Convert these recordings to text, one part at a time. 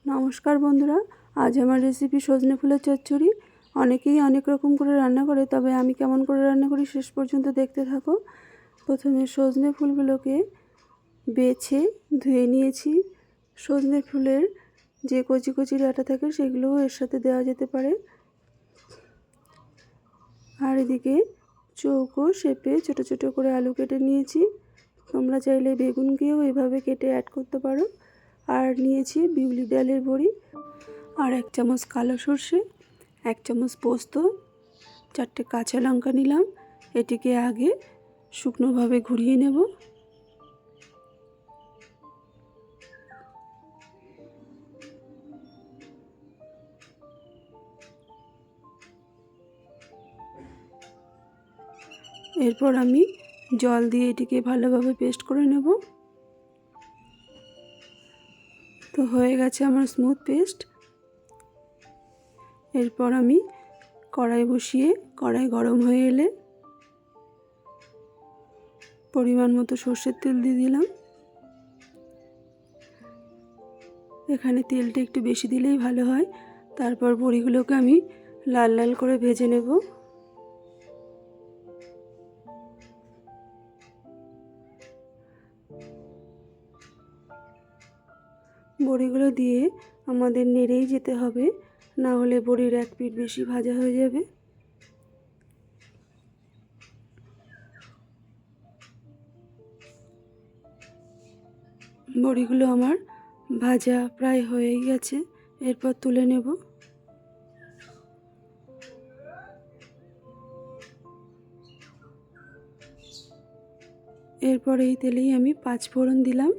নমস্কার বন্ধুরা, আজ আমার রেসিপি সজনে ফুলের চচ্চড়ি। অনেকেই অনেক রকম করে রান্না করে, তবে আমি কেমন করে রান্না করি শেষ পর্যন্ত দেখতে থাকো। প্রথমে সজনে ফুলগুলোকে বেছে ধুয়ে নিয়েছি। সজনে ফুলের যে কচি কচি ডাঁটা থাকে সেগুলোও এর সাথে দেওয়া যেতে পারে। আর এদিকে চৌকো শেপে ছোটো ছোটো করে আলু কেটে নিয়েছি। তোমরা চাইলে বেগুনকেও এভাবে কেটে অ্যাড করতে পারো। আর নিয়েছি বিউলি ডালের বড়ি, আর 1 চামচ কালো সর্ষে, 1 চামচ পোস্ত, 4টে কাঁচা লঙ্কা নিলাম। এটিকে আগে শুকনোভাবে ঘুরিয়ে নেব। এরপর আমি জল দিয়ে এটিকে ভালোভাবে পেস্ট করে নেব। তো হয়ে গেছে আমার স্মুথ পেস্ট। এরপর আমি কড়াই বসিয়ে কড়াই গরম হয়ে এলে পরিমাণ মতো সর্ষের তেল দিয়ে দিলাম। এখানে তেলটা একটু বেশি দিলেই ভালো হয়। তারপর বড়িগুলোকে আমি লাল লাল করে ভেজে নেব। বড়িগুলো দিয়ে আমাদের নেড়েই যেতে হবে, না হলে বড়ির এক পিঠ বেশি ভাজা হয়ে যাবে। বড়িগুলো আমার ভাজা প্রায় হয়েই গেছে। এরপর তুলে নেব। এরপর এই তেলেই আমি 5 ফোড়ন দিলাম।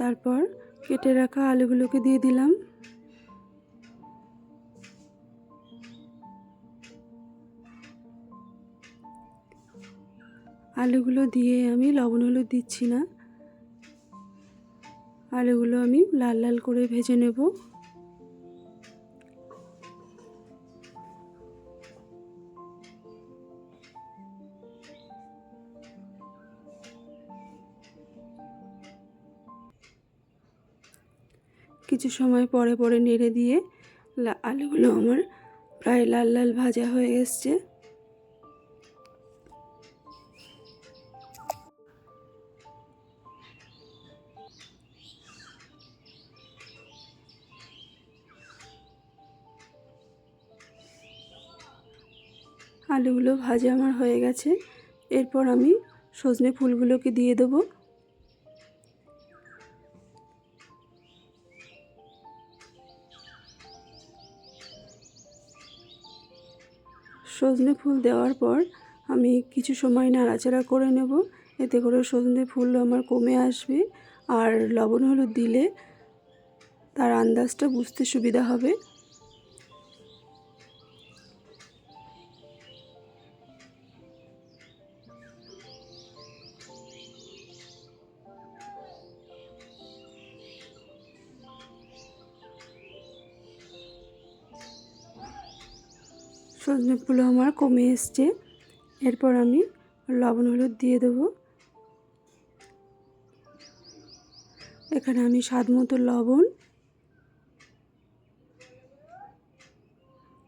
তারপর কেটে রাখা আলুগুলোকে দিয়ে দিলাম। আলুগুলো দিয়ে আমি লবণ হলুদ দিচ্ছি না। আলুগুলো আমি লাল লাল করে ভেজে নেব। কিছু সময় পরে পরে নেড়ে দিয়ে আলুগুলো আমার প্রায় লাল লাল ভাজা হয়ে এসছে। আলুগুলো ভাজা আমার হয়ে গেছে। এরপর আমি সজনে ফুলগুলোকে দিয়ে দেবো। সজনে ফুল দেওয়ার পর আমি কিছু সময় নাড়াচাড়া করে নেব। এতে করে সজনে ফুল আমার কমে আসবে, আর লবণ হলুদ দিলে তার আন্দাজটা বুঝতে সুবিধা হবে। সজনে ফুল আমার কমে এসছে। এরপর আমি লবণ হলুদ দিয়ে দেবো। এখানে আমি স্বাদ মতো লবণ,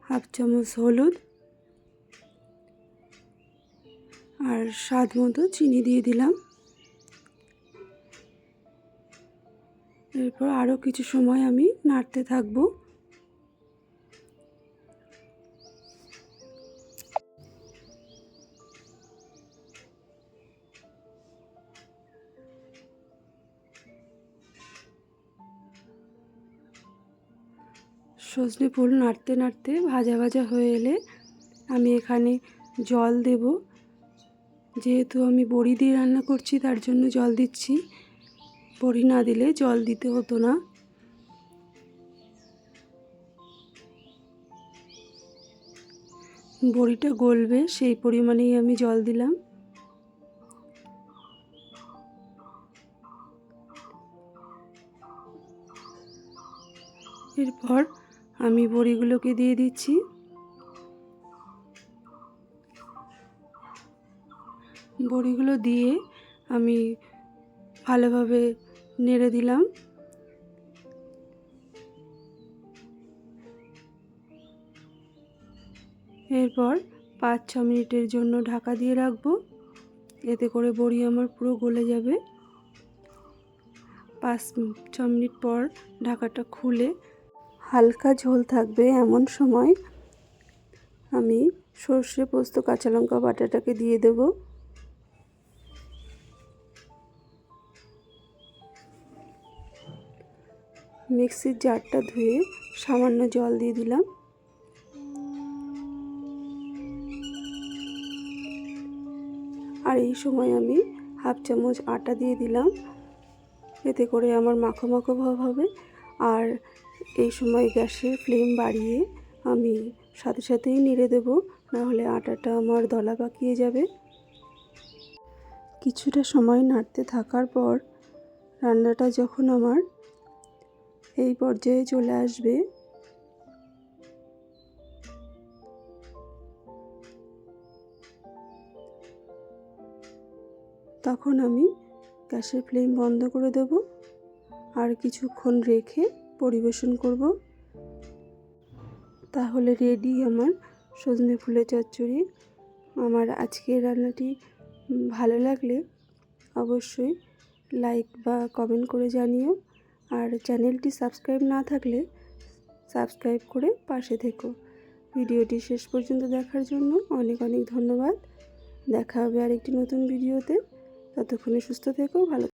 1/2 চামচ হলুদ আর স্বাদ মতো চিনি দিয়ে দিলাম। এরপর আরও কিছু সময় আমি নাড়তে থাকবো। সজনে ফুল নাড়তে নাড়তে ভাজা ভাজা হয়ে এলে আমি এখানে জল দেব। যেহেতু আমি বড়ি দিয়ে রান্না করছি তার জন্য জল দিচ্ছি। বড়ি না দিলে জল দিতে হতো না। বড়িটা গলবে সেই পরিমাণেই আমি জল দিলাম। এরপর আমি বড়িগুলোকে দিয়ে দিচ্ছি। বড়িগুলো দিয়ে আমি ভালোভাবে নেড়ে দিলাম। এরপর 5-6 মিনিটের জন্য ঢাকা দিয়ে রাখবো, এতে করে বড়ি আমার পুরো গলে যাবে। 5-6 মিনিট পর ঢাকাটা খুলে হালকা ঝোল থাকবে এমন সময় আমি সর্ষে, পোস্ত, কাঁচা লঙ্কা বাটাটাকে দিয়ে দেব। মিক্সির জারটা ধুয়ে সামান্য জল দিয়ে দিলাম। আর এই সময় আমি 1/2 চামচ আটা দিয়ে দিলাম, এতে করে আমার মাখো মাখো ভাব হবে। আর এই সময় গ্যাসের ফ্লেম বাড়িয়ে আমি সাথে সাথেই নেড়ে দেব, নাহলে আটাটা আমার দলা পাকিয়ে যাবে। কিছুটা সময় নাড়তে থাকার পর রান্নাটা যখন আমার এই পর্যায়ে চলে আসবে, তখন আমি গ্যাসের ফ্লেম বন্ধ করে দেব আর কিছুক্ষণ রেখে পরিবেশন করব। তাহলে রেডি আমার সজনে ফুলের চচ্চড়ি। আমার আজকের রান্নাটি ভালো লাগলে অবশ্যই লাইক বা কমেন্ট করে জানিও। আর চ্যানেলটি সাবস্ক্রাইব না থাকলে সাবস্ক্রাইব করে পাশে থেকো। ভিডিওটি শেষ পর্যন্ত দেখার জন্য অনেক অনেক ধন্যবাদ। দেখা হবে আরেকটি নতুন ভিডিওতে। ততক্ষণে সুস্থ থেকো, ভালো